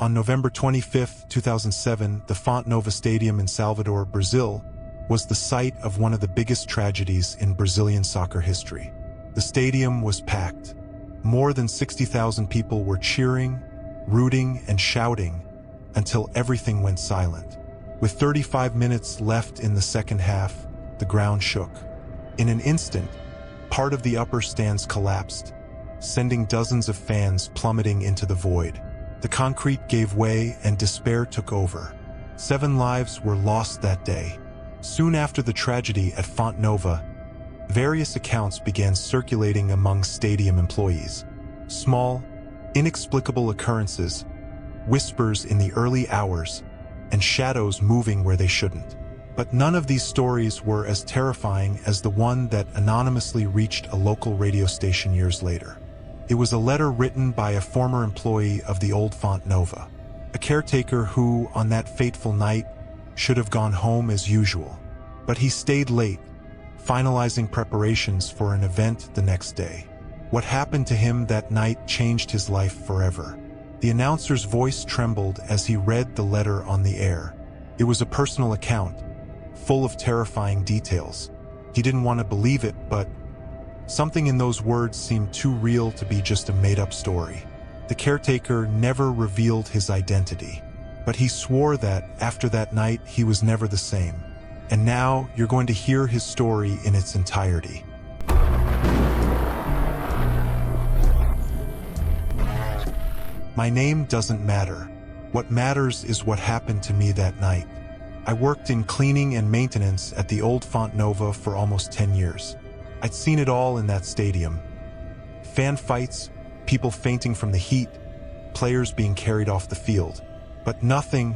On November 25, 2007, the Fonte Nova Stadium in Salvador, Brazil, was the site of one of the biggest tragedies in Brazilian soccer history. The stadium was packed. More than 60,000 people were cheering, rooting, and shouting until everything went silent. With 35 minutes left in the second half, the ground shook. In an instant, part of the upper stands collapsed, sending dozens of fans plummeting into the void. The concrete gave way and despair took over. 7 lives were lost that day. Soon after the tragedy at Fonte Nova, various accounts began circulating among stadium employees. Small, inexplicable occurrences, whispers in the early hours, and shadows moving where they shouldn't. But none of these stories were as terrifying as the one that anonymously reached a local radio station years later. It was a letter written by a former employee of the old Fonte Nova, a caretaker who, on that fateful night, should have gone home as usual. But he stayed late, finalizing preparations for an event the next day. What happened to him that night changed his life forever. The announcer's voice trembled as he read the letter on the air. It was a personal account, full of terrifying details. He didn't want to believe it, but something in those words seemed too real to be just a made-up story. The caretaker never revealed his identity, but he swore that after that night he was never the same. And now you're going to hear his story in its entirety. My name doesn't matter. What matters is what happened to me that night. I worked in cleaning and maintenance at the old Fonte Nova for almost 10 years. I'd seen it all in that stadium. Fan fights, people fainting from the heat, players being carried off the field. But nothing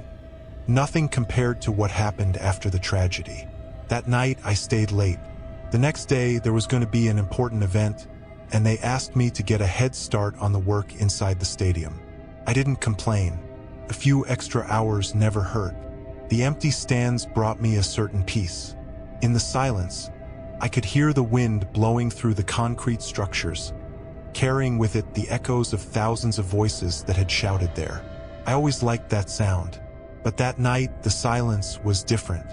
compared to what happened after the tragedy. That night, I stayed late. The next day, there was going to be an important event, and they asked me to get a head start on the work inside the stadium. I didn't complain. A few extra hours never hurt. The empty stands brought me a certain peace. In the silence, I could hear the wind blowing through the concrete structures, carrying with it the echoes of thousands of voices that had shouted there. I always liked that sound, but that night the silence was different.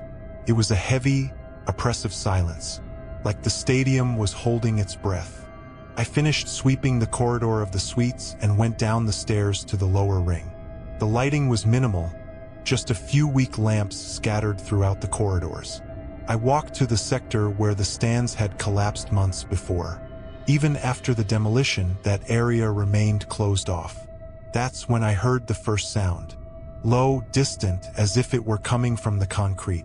It was a heavy, oppressive silence, like the stadium was holding its breath. I finished sweeping the corridor of the suites and went down the stairs to the lower ring. The lighting was minimal, just a few weak lamps scattered throughout the corridors. I walked to the sector where the stands had collapsed months before. Even after the demolition, that area remained closed off. That's when I heard the first sound. Low, distant, as if it were coming from the concrete.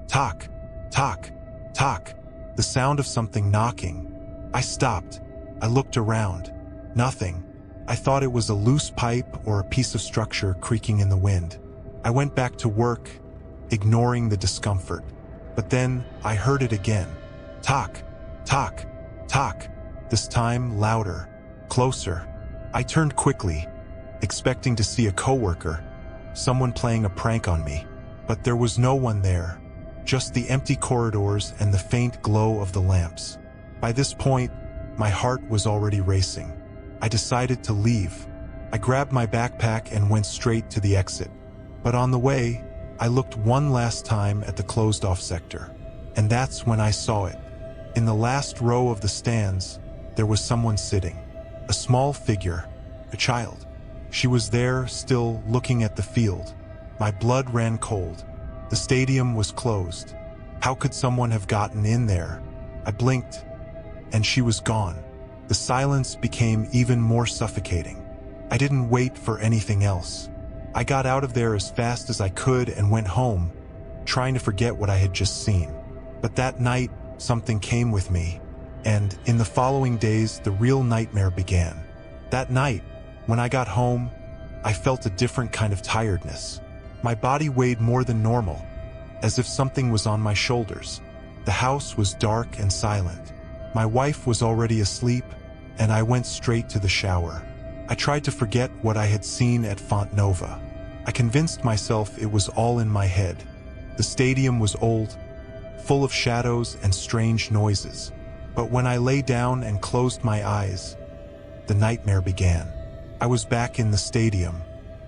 Tock, tock, tock. The sound of something knocking. I stopped. I looked around. Nothing. I thought it was a loose pipe or a piece of structure creaking in the wind. I went back to work, ignoring the discomfort. But then I heard it again. Tock, tock, tock. This time louder, closer. I turned quickly, expecting to see a coworker, someone playing a prank on me. But there was no one there, just the empty corridors and the faint glow of the lamps. By this point, my heart was already racing. I decided to leave. I grabbed my backpack and went straight to the exit. But on the way, I looked one last time at the closed-off sector. And that's when I saw it. In the last row of the stands, there was someone sitting. A small figure, a child. She was there, still looking at the field. My blood ran cold. The stadium was closed. How could someone have gotten in there? I blinked, and she was gone. The silence became even more suffocating. I didn't wait for anything else. I got out of there as fast as I could and went home, trying to forget what I had just seen. But that night, something came with me, and in the following days, the real nightmare began. That night, when I got home, I felt a different kind of tiredness. My body weighed more than normal, as if something was on my shoulders. The house was dark and silent. My wife was already asleep, and I went straight to the shower. I tried to forget what I had seen at Fonte Nova. I convinced myself it was all in my head. The stadium was old, full of shadows and strange noises. But when I lay down and closed my eyes, the nightmare began. I was back in the stadium,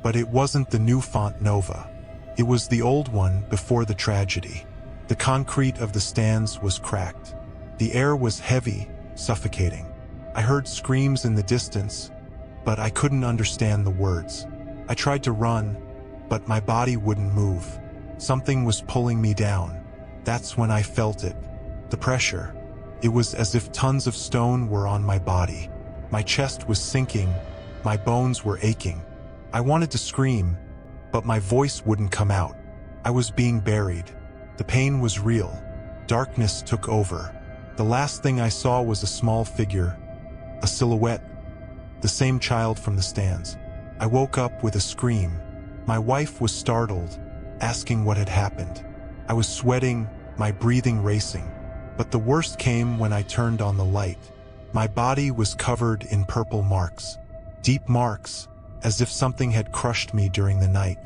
But it wasn't the new Fonte Nova. It was the old one before the tragedy. The concrete of the stands was cracked. The air was heavy, suffocating. I heard screams in the distance, but I couldn't understand the words. I tried to run, but my body wouldn't move. Something was pulling me down. That's when I felt it. The pressure. It was as if tons of stone were on my body. My chest was sinking. My bones were aching. I wanted to scream, but my voice wouldn't come out. I was being buried. The pain was real. Darkness took over. The last thing I saw was a small figure, a silhouette, the same child from the stands. I woke up with a scream. My wife was startled, asking what had happened. I was sweating, my breathing racing. But the worst came when I turned on the light. My body was covered in purple marks. Deep marks, as if something had crushed me during the night.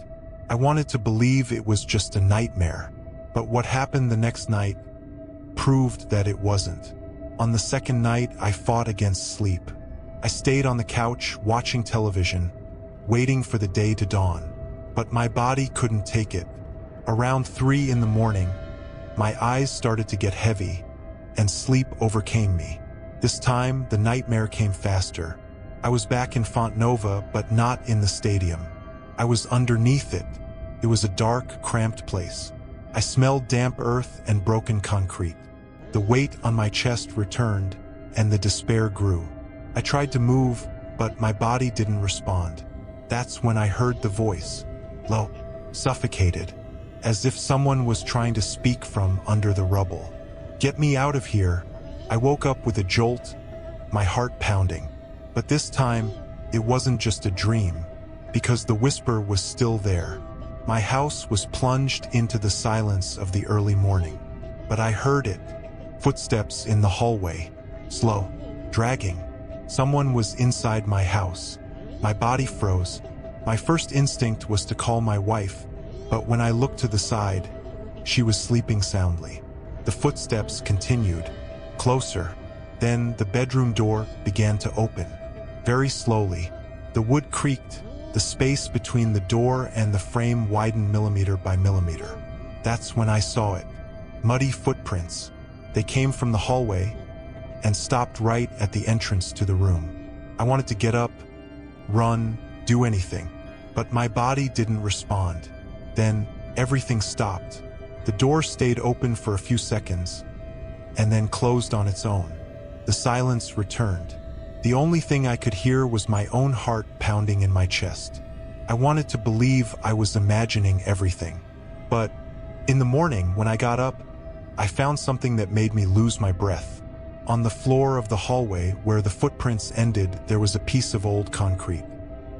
I wanted to believe it was just a nightmare. But what happened the next night proved that it wasn't. On the second night, I fought against sleep. I stayed on the couch, watching television, waiting for the day to dawn. But my body couldn't take it. Around 3 in the morning, my eyes started to get heavy, and sleep overcame me. This time, the nightmare came faster. I was back in Fonte Nova, but not in the stadium. I was underneath it. It was a dark, cramped place. I smelled damp earth and broken concrete. The weight on my chest returned, and the despair grew. I tried to move, but my body didn't respond. That's when I heard the voice, low, suffocated, as if someone was trying to speak from under the rubble. Get me out of here. I woke up with a jolt, my heart pounding. But this time, it wasn't just a dream, because the whisper was still there. My house was plunged into the silence of the early morning. But I heard it. Footsteps in the hallway, slow, dragging. Someone was inside my house. My body froze. My first instinct was to call my wife, but when I looked to the side, she was sleeping soundly. The footsteps continued, closer. Then the bedroom door began to open. Very slowly, the wood creaked. The space between the door and the frame widened millimeter by millimeter. That's when I saw it. Muddy footprints. They came from the hallway and stopped right at the entrance to the room. I wanted to get up, run, do anything, but my body didn't respond. Then everything stopped. The door stayed open for a few seconds and then closed on its own. The silence returned. The only thing I could hear was my own heart pounding in my chest. I wanted to believe I was imagining everything. But in the morning, when I got up, I found something that made me lose my breath. On the floor of the hallway where the footprints ended, there was a piece of old concrete,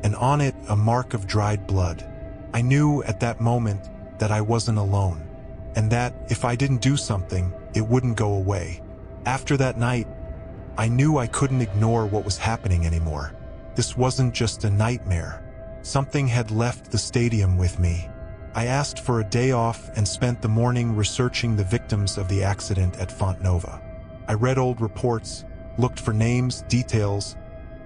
and on it a mark of dried blood. I knew at that moment that I wasn't alone, and that if I didn't do something, it wouldn't go away. After that night, I knew I couldn't ignore what was happening anymore. This wasn't just a nightmare. Something had left the stadium with me. I asked for a day off and spent the morning researching the victims of the accident at Fonte Nova. I read old reports, looked for names, details,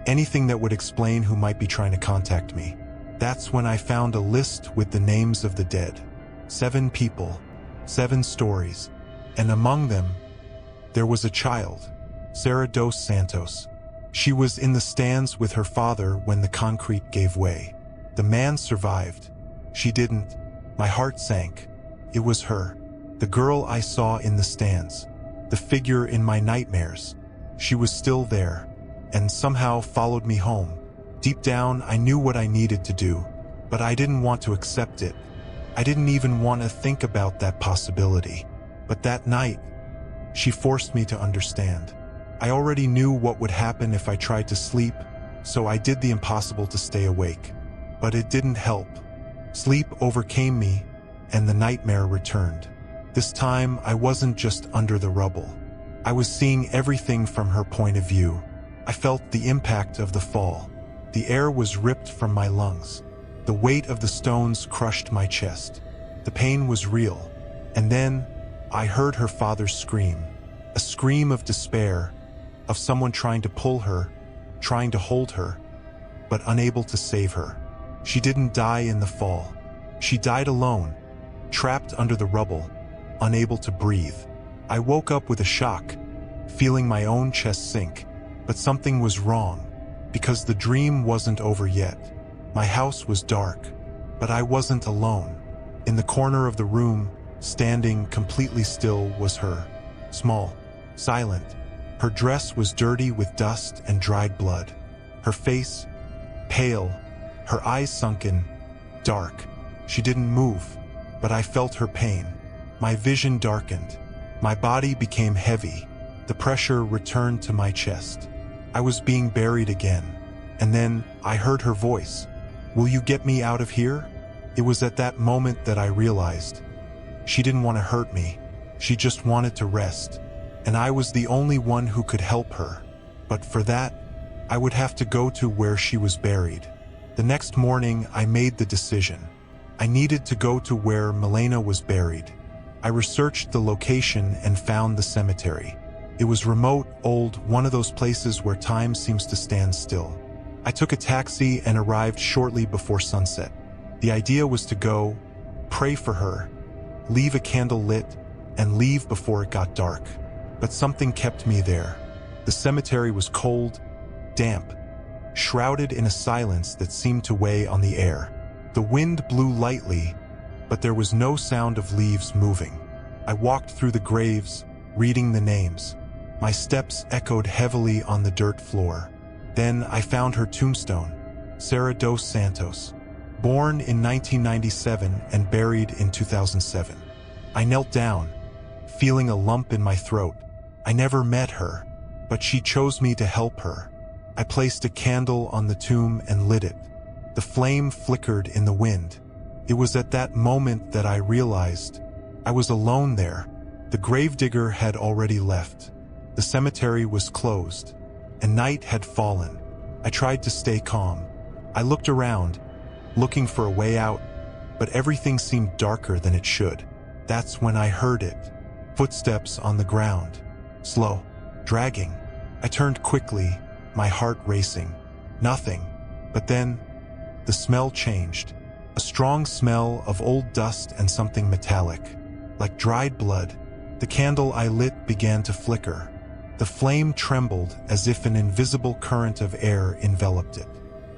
anything that would explain who might be trying to contact me. That's when I found a list with the names of the dead. 7 people, 7 stories, and among them, there was a child, Sarah dos Santos. She was in the stands with her father when the concrete gave way. The man survived. She didn't. My heart sank. It was her, the girl I saw in the stands, the figure in my nightmares. She was still there, and somehow followed me home. Deep down, I knew what I needed to do, but I didn't want to accept it. I didn't even want to think about that possibility. But that night, she forced me to understand. I already knew what would happen if I tried to sleep, so I did the impossible to stay awake. But it didn't help. Sleep overcame me, and the nightmare returned. This time, I wasn't just under the rubble. I was seeing everything from her point of view. I felt the impact of the fall. The air was ripped from my lungs. The weight of the stones crushed my chest. The pain was real. And then, I heard her father's scream. A scream of despair, of someone trying to pull her, trying to hold her, but unable to save her. She didn't die in the fall. She died alone, trapped under the rubble, unable to breathe. I woke up with a shock, feeling my own chest sink. But something was wrong, because the dream wasn't over yet. My house was dark, but I wasn't alone. In the corner of the room, standing completely still, was her. Small, silent. Her dress was dirty with dust and dried blood. Her face, pale, her eyes sunken, dark. She didn't move, but I felt her pain. My vision darkened. My body became heavy. The pressure returned to my chest. I was being buried again. And then I heard her voice. "Will you get me out of here?" It was at that moment that I realized. She didn't want to hurt me. She just wanted to rest. And I was the only one who could help her. But for that, I would have to go to where she was buried. The next morning, I made the decision. I needed to go to where Milena was buried. I researched the location and found the cemetery. It was remote, old, one of those places where time seems to stand still. I took a taxi and arrived shortly before sunset. The idea was to go, pray for her, leave a candle lit, and leave before it got dark. But something kept me there. The cemetery was cold, damp, shrouded in a silence that seemed to weigh on the air. The wind blew lightly, but there was no sound of leaves moving. I walked through the graves, reading the names. My steps echoed heavily on the dirt floor. Then I found her tombstone, Sarah dos Santos, born in 1997 and buried in 2007. I knelt down, feeling a lump in my throat. I never met her, but she chose me to help her. I placed a candle on the tomb and lit it. The flame flickered in the wind. It was at that moment that I realized I was alone there. The gravedigger had already left. The cemetery was closed, and night had fallen. I tried to stay calm. I looked around, looking for a way out, but everything seemed darker than it should. That's when I heard it. Footsteps on the ground. Slow, dragging. I turned quickly, my heart racing. Nothing. But then, the smell changed. A strong smell of old dust and something metallic, like dried blood. The candle I lit began to flicker. The flame trembled as if an invisible current of air enveloped it.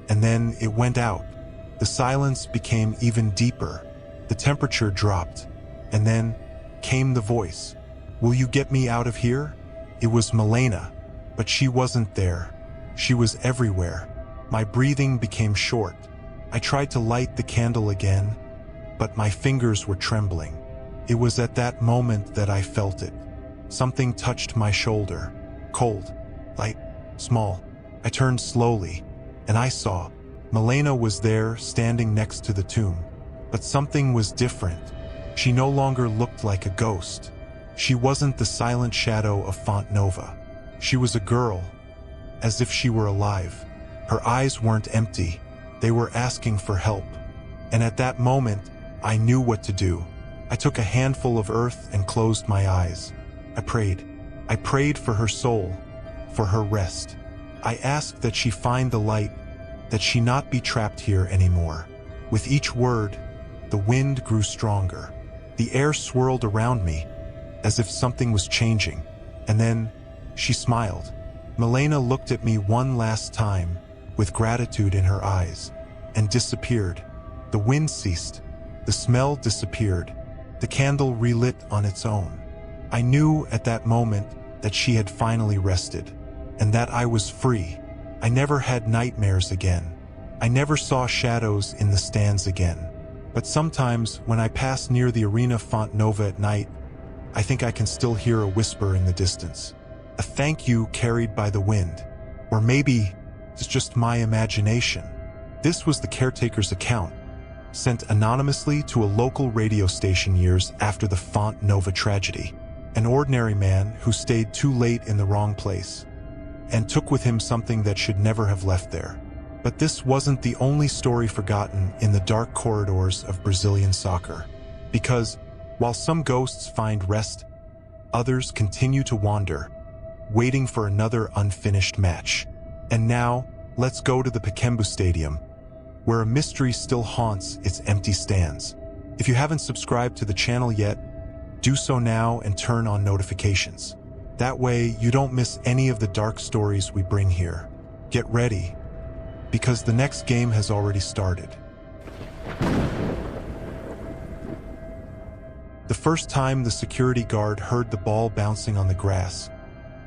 And then it went out. The silence became even deeper. The temperature dropped. And then came the voice. "Will you get me out of here?" It was Milena, but she wasn't there. She was everywhere. My breathing became short. I tried to light the candle again, but my fingers were trembling. It was at that moment that I felt it. Something touched my shoulder. Cold, light, small. I turned slowly, and I saw Milena was there, standing next to the tomb. But something was different. She no longer looked like a ghost. She wasn't the silent shadow of Fonte Nova. She was a girl, as if she were alive. Her eyes weren't empty. They were asking for help. And at that moment, I knew what to do. I took a handful of earth and closed my eyes. I prayed. I prayed for her soul, for her rest. I asked that she find the light, that she not be trapped here anymore. With each word, the wind grew stronger. The air swirled around me, as if something was changing. And then, she smiled. Milena looked at me one last time, with gratitude in her eyes, and disappeared. The wind ceased. The smell disappeared. The candle relit on its own. I knew at that moment that she had finally rested, and that I was free. I never had nightmares again. I never saw shadows in the stands again. But sometimes, when I pass near the arena Fonte Nova at night, I think I can still hear a whisper in the distance. A thank you carried by the wind. Or maybe it's just my imagination. This was the caretaker's account, sent anonymously to a local radio station years after the Fonte Nova tragedy. An ordinary man who stayed too late in the wrong place, and took with him something that should never have left there. But this wasn't the only story forgotten in the dark corridors of Brazilian soccer. Because, while some ghosts find rest, others continue to wander, waiting for another unfinished match. And now, let's go to the Pacaembu Stadium, where a mystery still haunts its empty stands. If you haven't subscribed to the channel yet, do so now and turn on notifications. That way, you don't miss any of the dark stories we bring here. Get ready, because the next game has already started. The first time the security guard heard the ball bouncing on the grass,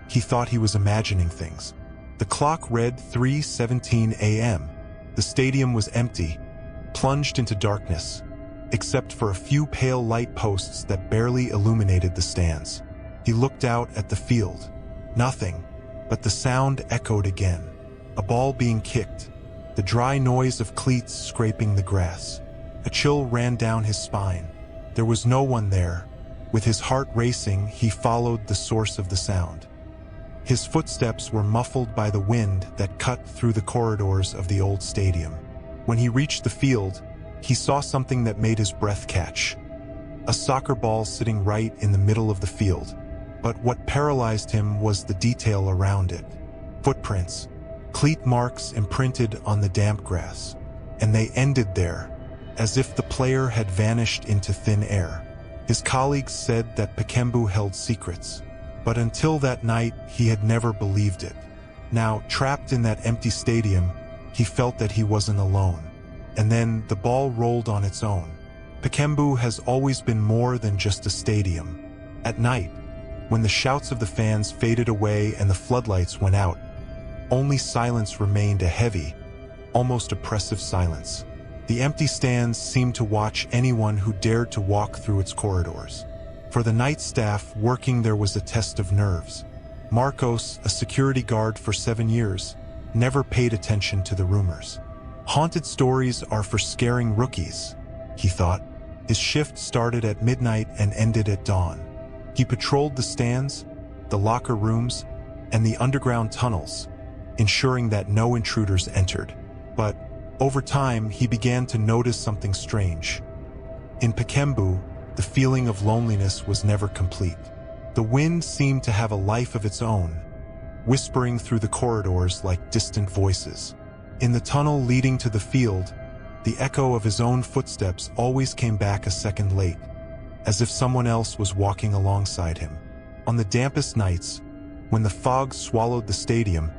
he thought he was imagining things. The clock read 3:17 a.m. The stadium was empty, plunged into darkness, except for a few pale light posts that barely illuminated the stands. He looked out at the field. Nothing, but the sound echoed again. A ball being kicked, the dry noise of cleats scraping the grass. A chill ran down his spine. There was no one there. With his heart racing, he followed the source of the sound. His footsteps were muffled by the wind that cut through the corridors of the old stadium. When he reached the field, he saw something that made his breath catch. A soccer ball sitting right in the middle of the field. But what paralyzed him was the detail around it. Footprints, cleat marks imprinted on the damp grass. And they ended there, as if the player had vanished into thin air. His colleagues said that Pacaembu held secrets, but until that night, he had never believed it. Now, trapped in that empty stadium, he felt that he wasn't alone. And then the ball rolled on its own. Pacaembu has always been more than just a stadium. At night, when the shouts of the fans faded away and the floodlights went out, only silence remained, a heavy, almost oppressive silence. The empty stands seemed to watch anyone who dared to walk through its corridors. For the night staff working there was a test of nerves. Marcos, a security guard for 7 years, never paid attention to the rumors. Haunted stories are for scaring rookies, he thought. His shift started at midnight and ended at dawn. He patrolled the stands, the locker rooms, and the underground tunnels, ensuring that no intruders entered. But over time, he began to notice something strange. In Pacaembu, the feeling of loneliness was never complete. The wind seemed to have a life of its own, whispering through the corridors like distant voices. In the tunnel leading to the field, the echo of his own footsteps always came back a second late, as if someone else was walking alongside him. On the dampest nights, when the fog swallowed the stadium,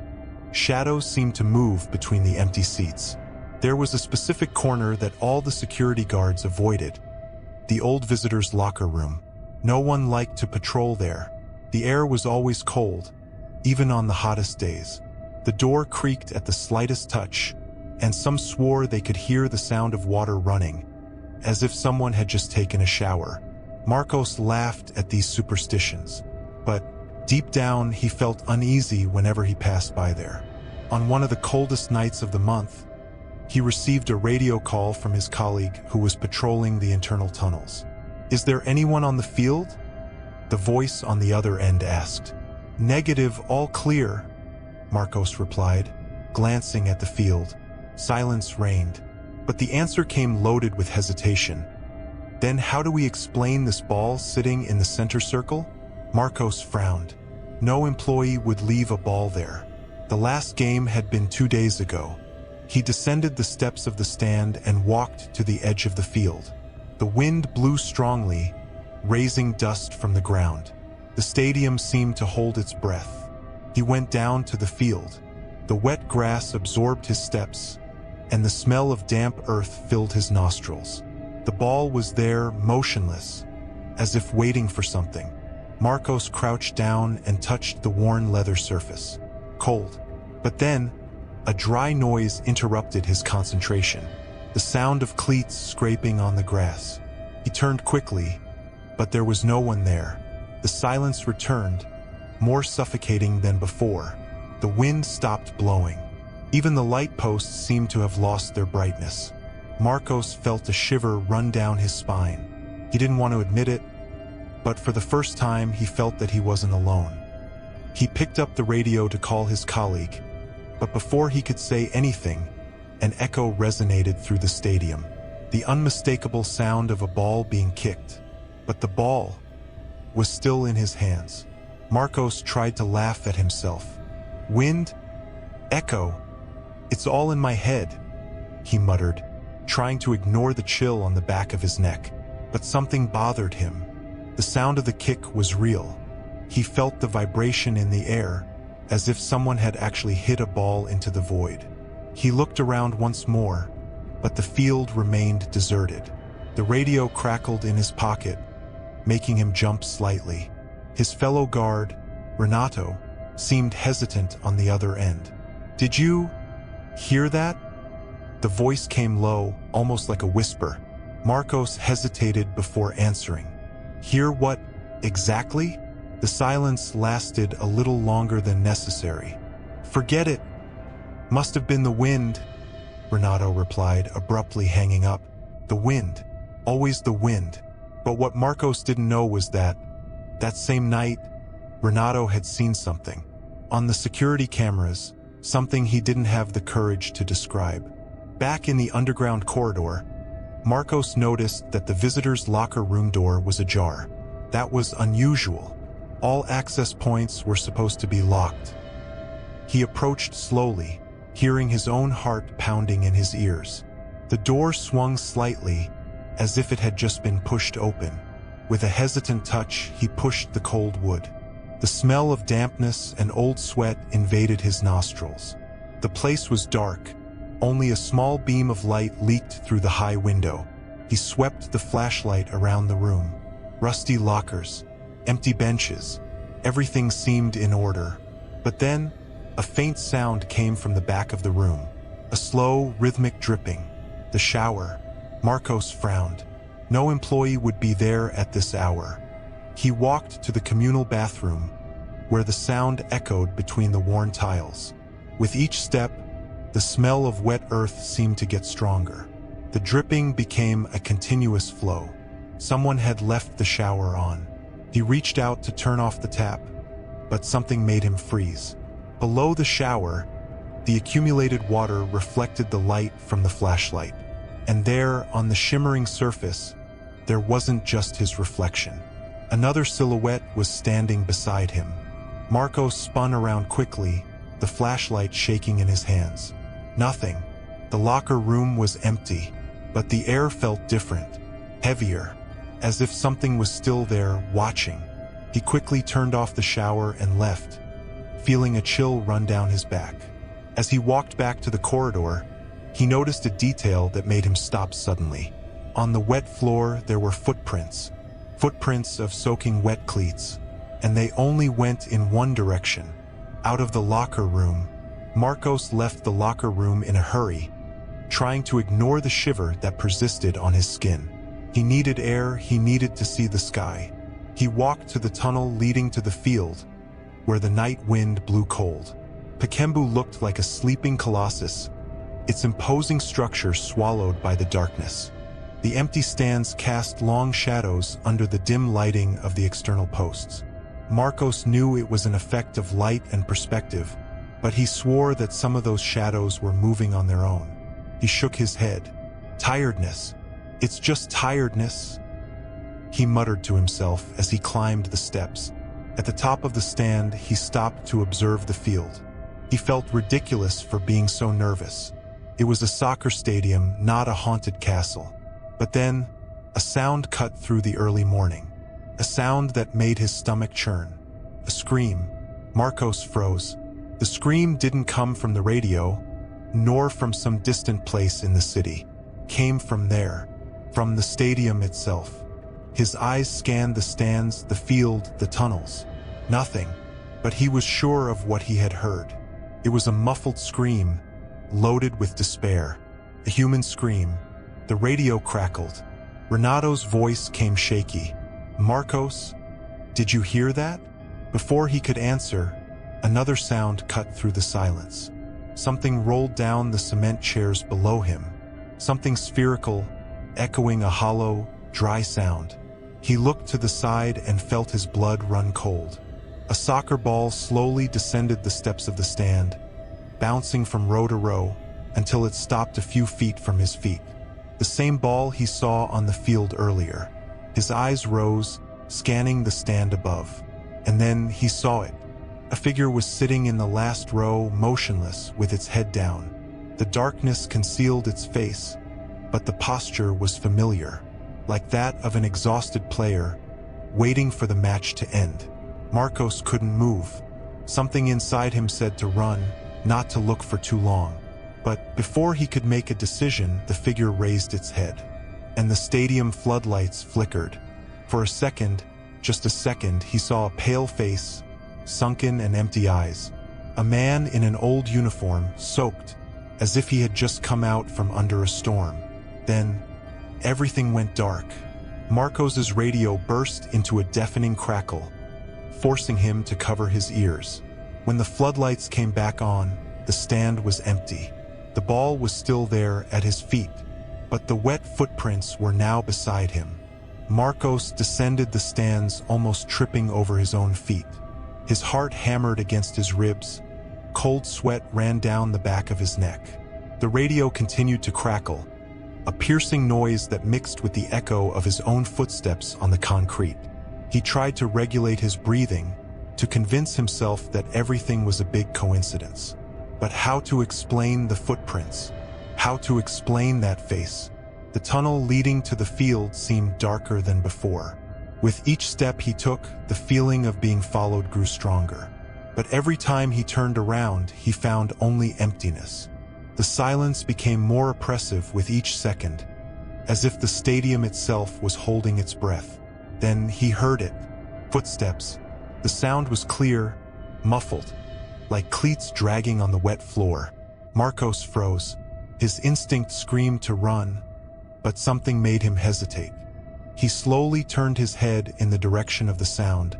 shadows seemed to move between the empty seats. There was a specific corner that all the security guards avoided, the old visitors' locker room. No one liked to patrol there. The air was always cold, even on the hottest days. The door creaked at the slightest touch, and some swore they could hear the sound of water running, as if someone had just taken a shower. Marcos laughed at these superstitions, but deep down he felt uneasy whenever he passed by there. On one of the coldest nights of the month, he received a radio call from his colleague who was patrolling the internal tunnels. "Is there anyone on the field?" The voice on the other end asked. "Negative, all clear," Marcos replied, glancing at the field. Silence reigned, but the answer came loaded with hesitation. "Then how do we explain this ball sitting in the center circle?" Marcos frowned. No employee would leave a ball there. The last game had been 2 days ago. He descended the steps of the stand and walked to the edge of the field. The wind blew strongly, raising dust from the ground. The stadium seemed to hold its breath. He went down to the field. The wet grass absorbed his steps, and the smell of damp earth filled his nostrils. The ball was there, motionless, as if waiting for something. Marcos crouched down and touched the worn leather surface. Cold. But then, a dry noise interrupted his concentration. The sound of cleats scraping on the grass. He turned quickly, but there was no one there. The silence returned, more suffocating than before. The wind stopped blowing. Even the light posts seemed to have lost their brightness. Marcos felt a shiver run down his spine. He didn't want to admit it, but for the first time he felt that he wasn't alone. He picked up the radio to call his colleague, but before he could say anything, an echo resonated through the stadium. The unmistakable sound of a ball being kicked. But the ball was still in his hands. Marcos tried to laugh at himself. Wind? Echo? It's all in my head. he muttered, trying to ignore the chill on the back of his neck. But something bothered him. The sound of the kick was real. He felt the vibration in the air, as if someone had actually hit a ball into the void. He looked around once more, but the field remained deserted. The radio crackled in his pocket, making him jump slightly. His fellow guard, Renato, seemed hesitant on the other end. "Did you hear that?" The voice came low, almost like a whisper. Marcos hesitated before answering. "Hear what exactly?" The silence lasted a little longer than necessary. "Forget it. Must have been the wind," Renato replied, abruptly hanging up. The wind. Always the wind. But what Marcos didn't know was that same night, Renato had seen something. On the security cameras, something he didn't have the courage to describe. Back in the underground corridor, Marcos noticed that the visitor's locker room door was ajar. That was unusual. All access points were supposed to be locked. He approached slowly, hearing his own heart pounding in his ears. The door swung slightly, as if it had just been pushed open. With a hesitant touch, he pushed the cold wood. The smell of dampness and old sweat invaded his nostrils. The place was dark. Only a small beam of light leaked through the high window. He swept the flashlight around the room. Rusty lockers, empty benches, everything seemed in order. But then, a faint sound came from the back of the room. A slow, rhythmic dripping. The shower. Marcos frowned. No employee would be there at this hour. He walked to the communal bathroom, where the sound echoed between the worn tiles. With each step, the smell of wet earth seemed to get stronger. The dripping became a continuous flow. Someone had left the shower on. He reached out to turn off the tap, but something made him freeze. Below the shower, the accumulated water reflected the light from the flashlight. And there, on the shimmering surface, there wasn't just his reflection. Another silhouette was standing beside him. Marcos spun around quickly, the flashlight shaking in his hands. Nothing. The locker room was empty, but the air felt different, heavier, as if something was still there, watching. He quickly turned off the shower and left, feeling a chill run down his back. As he walked back to the corridor, he noticed a detail that made him stop suddenly. On the wet floor, there were footprints of soaking wet cleats, and they only went in one direction, out of the locker room. Marcos left the locker room in a hurry, trying to ignore the shiver that persisted on his skin. He needed air, he needed to see the sky. He walked to the tunnel leading to the field, where the night wind blew cold. Pacaembu looked like a sleeping colossus, its imposing structure swallowed by the darkness. The empty stands cast long shadows under the dim lighting of the external posts. Marcos knew it was an effect of light and perspective, but he swore that some of those shadows were moving on their own. He shook his head. Tiredness. It's just tiredness, he muttered to himself as he climbed the steps. At the top of the stand, he stopped to observe the field. He felt ridiculous for being so nervous. It was a soccer stadium, not a haunted castle. But then, a sound cut through the early morning. A sound that made his stomach churn. A scream. Marcos froze. The scream didn't come from the radio, nor from some distant place in the city. It came from there, from the stadium itself. His eyes scanned the stands, the field, the tunnels. Nothing, but he was sure of what he had heard. It was a muffled scream, loaded with despair. A human scream. The radio crackled. Renato's voice came shaky. "Marcos, did you hear that?" Before he could answer, another sound cut through the silence. Something rolled down the cement chairs below him. Something spherical, echoing a hollow, dry sound. He looked to the side and felt his blood run cold. A soccer ball slowly descended the steps of the stand, bouncing from row to row until it stopped a few feet from his feet. The same ball he saw on the field earlier. His eyes rose, scanning the stand above. And then he saw it. A figure was sitting in the last row, motionless, with its head down. The darkness concealed its face, but the posture was familiar, like that of an exhausted player, waiting for the match to end. Marcos couldn't move. Something inside him said to run, not to look for too long. But before he could make a decision, the figure raised its head, and the stadium floodlights flickered. For a second, just a second, he saw a pale face, sunken and empty eyes. A man in an old uniform, soaked, as if he had just come out from under a storm. Then, everything went dark. Marcos's radio burst into a deafening crackle, forcing him to cover his ears. When the floodlights came back on, the stand was empty. The ball was still there at his feet, but the wet footprints were now beside him. Marcos descended the stands, almost tripping over his own feet. His heart hammered against his ribs. Cold sweat ran down the back of his neck. The radio continued to crackle, a piercing noise that mixed with the echo of his own footsteps on the concrete. He tried to regulate his breathing, to convince himself that everything was a big coincidence. But how to explain the footprints? How to explain that face? The tunnel leading to the field seemed darker than before. With each step he took, the feeling of being followed grew stronger. But every time he turned around, he found only emptiness. The silence became more oppressive with each second, as if the stadium itself was holding its breath. Then he heard it. Footsteps. The sound was clear, muffled, like cleats dragging on the wet floor. Marcos froze. His instinct screamed to run, but something made him hesitate. He slowly turned his head in the direction of the sound,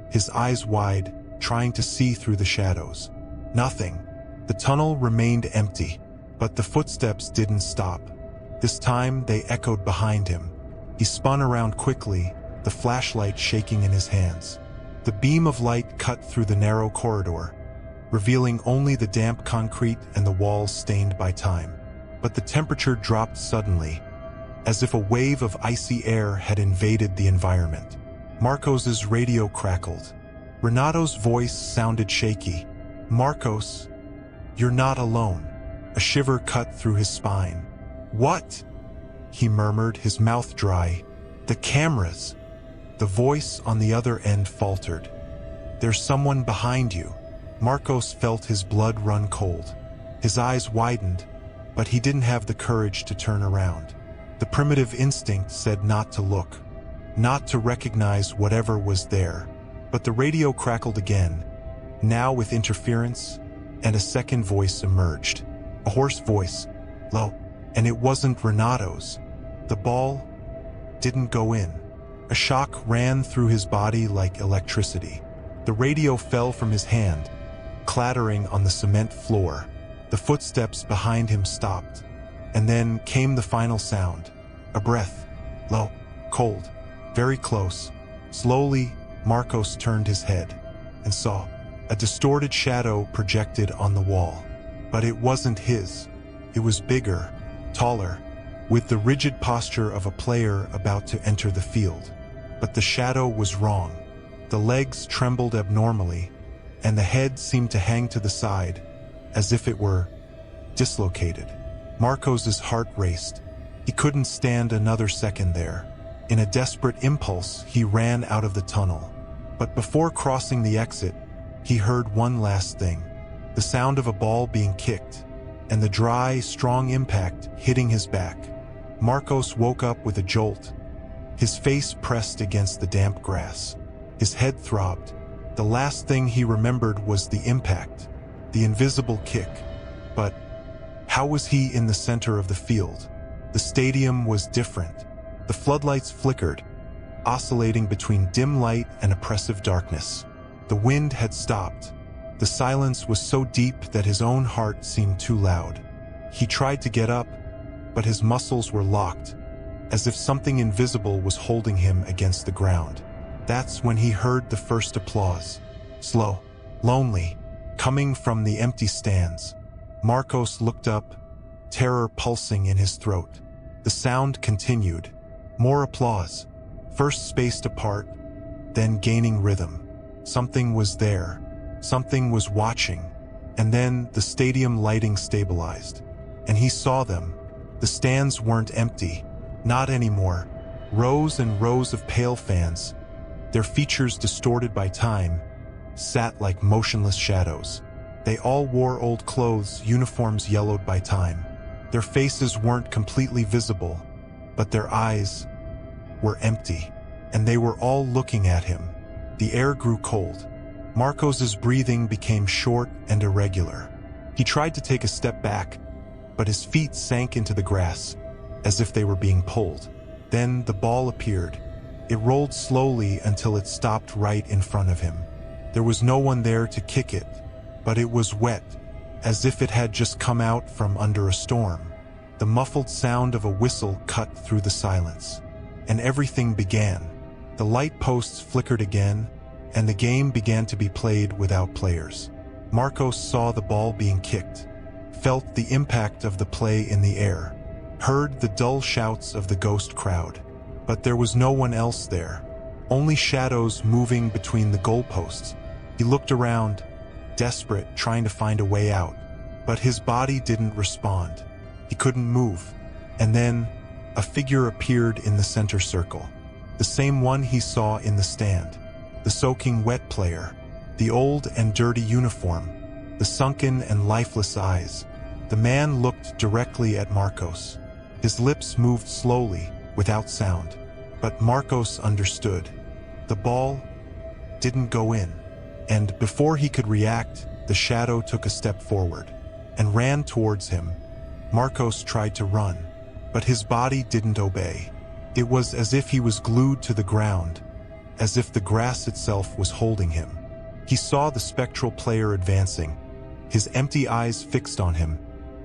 his eyes wide, trying to see through the shadows. Nothing. The tunnel remained empty, but the footsteps didn't stop. This time they echoed behind him. He spun around quickly, the flashlight shaking in his hands. The beam of light cut through the narrow corridor, revealing only the damp concrete and the walls stained by time. But the temperature dropped suddenly, as if a wave of icy air had invaded the environment. Marcos's radio crackled. Renato's voice sounded shaky. "Marcos, you're not alone." A shiver cut through his spine. "What?" he murmured, his mouth dry. "The cameras." The voice on the other end faltered. "There's someone behind you." Marcos felt his blood run cold. His eyes widened, but he didn't have the courage to turn around. The primitive instinct said not to look, not to recognize whatever was there. But the radio crackled again, now with interference, and a second voice emerged. A hoarse voice, low, and it wasn't Renato's. The ball didn't go in. A shock ran through his body like electricity. The radio fell from his hand, clattering on the cement floor. The footsteps behind him stopped, and then came the final sound. A breath, low, cold, very close. Slowly, Marcos turned his head and saw a distorted shadow projected on the wall. But it wasn't his. It was bigger, taller, with the rigid posture of a player about to enter the field. But the shadow was wrong. The legs trembled abnormally, and the head seemed to hang to the side, as if it were dislocated. Marcos's heart raced. He couldn't stand another second there. In a desperate impulse, he ran out of the tunnel. But before crossing the exit, he heard one last thing. The sound of a ball being kicked, and the dry, strong impact hitting his back. Marcos woke up with a jolt. His face pressed against the damp grass. His head throbbed. The last thing he remembered was the impact, the invisible kick. But how was he in the center of the field? The stadium was different. The floodlights flickered, oscillating between dim light and oppressive darkness. The wind had stopped. The silence was so deep that his own heart seemed too loud. He tried to get up, but his muscles were locked, as if something invisible was holding him against the ground. That's when he heard the first applause. Slow, lonely, coming from the empty stands. Marcos looked up, terror pulsing in his throat. The sound continued. More applause, first spaced apart, then gaining rhythm. Something was there. Something was watching. And then the stadium lighting stabilized. and he saw them. The stands weren't empty. Not anymore. Rows and rows of pale fans, their features distorted by time, sat like motionless shadows. They all wore old clothes, uniforms yellowed by time. Their faces weren't completely visible, but their eyes were empty, and they were all looking at him. The air grew cold. Marcos's breathing became short and irregular. He tried to take a step back, but his feet sank into the grass, as if they were being pulled. Then the ball appeared. It rolled slowly until it stopped right in front of him. There was no one there to kick it, but it was wet, as if it had just come out from under a storm. The muffled sound of a whistle cut through the silence, and everything began. The light posts flickered again, and the game began to be played without players. Marcos saw the ball being kicked, felt the impact of the play in the air, heard the dull shouts of the ghost crowd. But there was no one else there, only shadows moving between the goalposts. He looked around, desperate, trying to find a way out, but his body didn't respond. He couldn't move. And then, a figure appeared in the center circle, the same one he saw in the stand. The soaking wet player, the old and dirty uniform, the sunken and lifeless eyes. The man looked directly at Marcos. His lips moved slowly, without sound. But Marcos understood. The ball didn't go in. And before he could react, the shadow took a step forward and ran towards him. Marcos tried to run, but his body didn't obey. It was as if he was glued to the ground, as if the grass itself was holding him. He saw the spectral player advancing, his empty eyes fixed on him,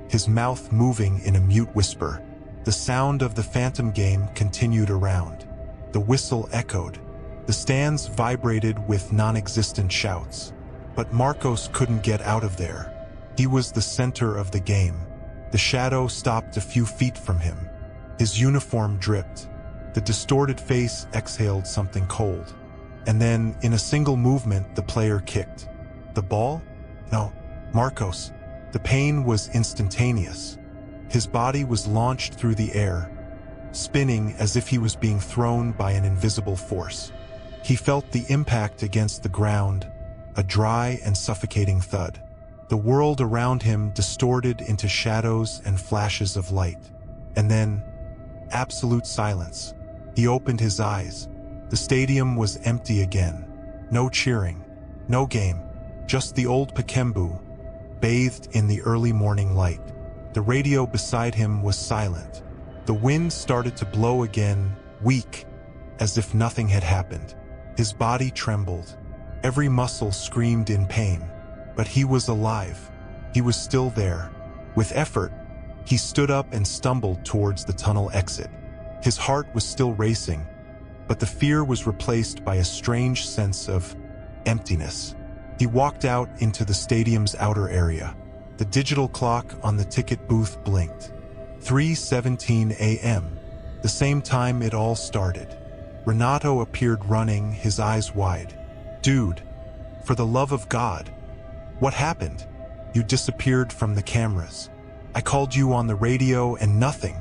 his mouth moving in a mute whisper. The sound of the phantom game continued around. The whistle echoed. The stands vibrated with non-existent shouts. But Marcos couldn't get out of there. He was the center of the game. The shadow stopped a few feet from him. His uniform dripped. The distorted face exhaled something cold. And then, in a single movement, the player kicked. The ball? No, Marcos. The pain was instantaneous. His body was launched through the air, spinning as if he was being thrown by an invisible force. He felt the impact against the ground, a dry and suffocating thud. The world around him distorted into shadows and flashes of light. And then, absolute silence. He opened his eyes. The stadium was empty again. No cheering, no game, just the old Pacaembu, bathed in the early morning light. The radio beside him was silent. The wind started to blow again, weak, as if nothing had happened. His body trembled. Every muscle screamed in pain. But he was alive. He was still there. With effort, he stood up and stumbled towards the tunnel exit. His heart was still racing, but the fear was replaced by a strange sense of emptiness. He walked out into the stadium's outer area. The digital clock on the ticket booth blinked. 3:17 a.m., the same time it all started. Renato appeared running, his eyes wide. "Dude, for the love of God, what happened? You disappeared from the cameras. I called you on the radio and nothing.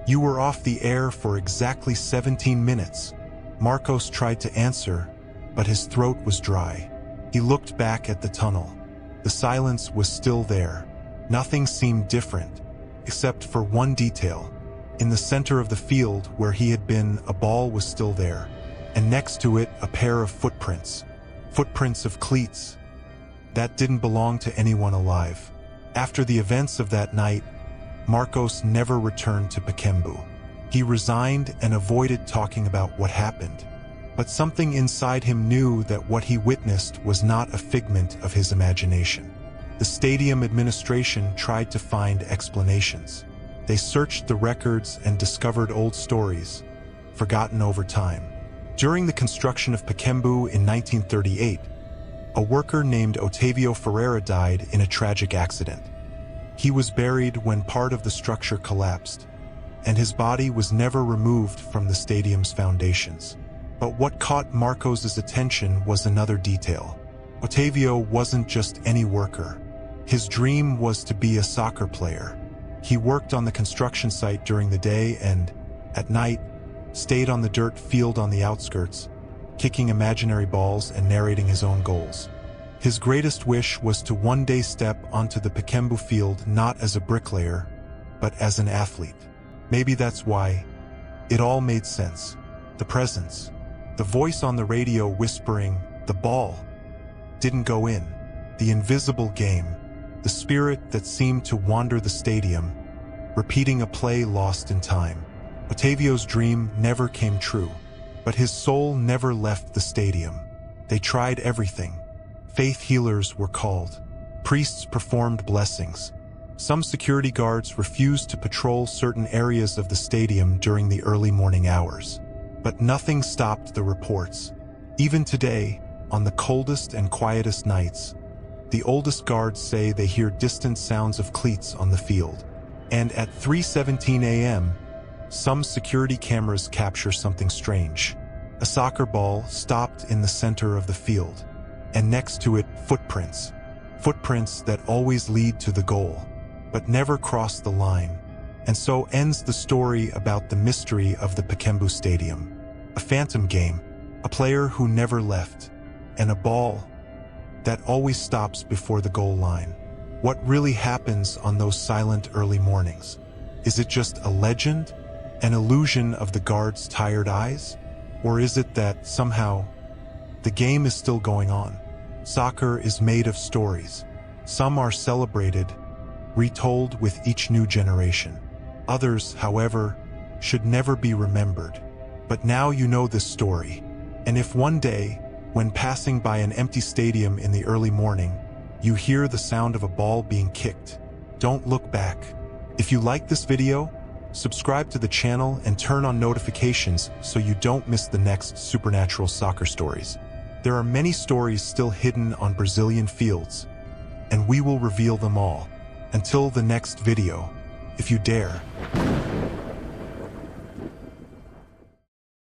You were off the air for exactly 17 minutes. Marcos tried to answer, but his throat was dry. He looked back at the tunnel. The silence was still there. Nothing seemed different, except for one detail. In the center of the field where he had been, a ball was still there, and next to it, a pair of footprints. Footprints of cleats that didn't belong to anyone alive. After the events of that night, Marcos never returned to Pacaembu. He resigned and avoided talking about what happened. But something inside him knew that what he witnessed was not a figment of his imagination. The stadium administration tried to find explanations. They searched the records and discovered old stories, forgotten over time. During the construction of Pacaembu in 1938, a worker named Otavio Ferreira died in a tragic accident. He was buried when part of the structure collapsed, and his body was never removed from the stadium's foundations. But what caught Marcos's attention was another detail. Otavio wasn't just any worker. His dream was to be a soccer player. He worked on the construction site during the day and, at night, stayed on the dirt field on the outskirts, kicking imaginary balls and narrating his own goals. His greatest wish was to one day step onto the Pacaembu field not as a bricklayer, but as an athlete. Maybe that's why it all made sense. The presence, the voice on the radio whispering, "The ball didn't go in." The invisible game, the spirit that seemed to wander the stadium, repeating a play lost in time. Otavio's dream never came true, but his soul never left the stadium. They tried everything. Faith healers were called. Priests performed blessings. Some security guards refused to patrol certain areas of the stadium during the early morning hours. But nothing stopped the reports. Even today, on the coldest and quietest nights, the oldest guards say they hear distant sounds of cleats on the field. And at 3:17 a.m., some security cameras capture something strange. A soccer ball stopped in the center of the field, and next to it, footprints. Footprints that always lead to the goal, but never cross the line. And so ends the story about the mystery of the Pacaembu Stadium. A phantom game, a player who never left, and a ball that always stops before the goal line. What really happens on those silent early mornings? Is it just a legend, an illusion of the guards' tired eyes? Or is it that, somehow, the game is still going on? Soccer is made of stories. Some are celebrated, retold with each new generation. Others, however, should never be remembered. But now you know this story. And if one day, when passing by an empty stadium in the early morning, you hear the sound of a ball being kicked, don't look back. If you like this video, subscribe to the channel and turn on notifications so you don't miss the next supernatural soccer stories. There are many stories still hidden on Brazilian fields, and we will reveal them all. Until the next video, if you dare,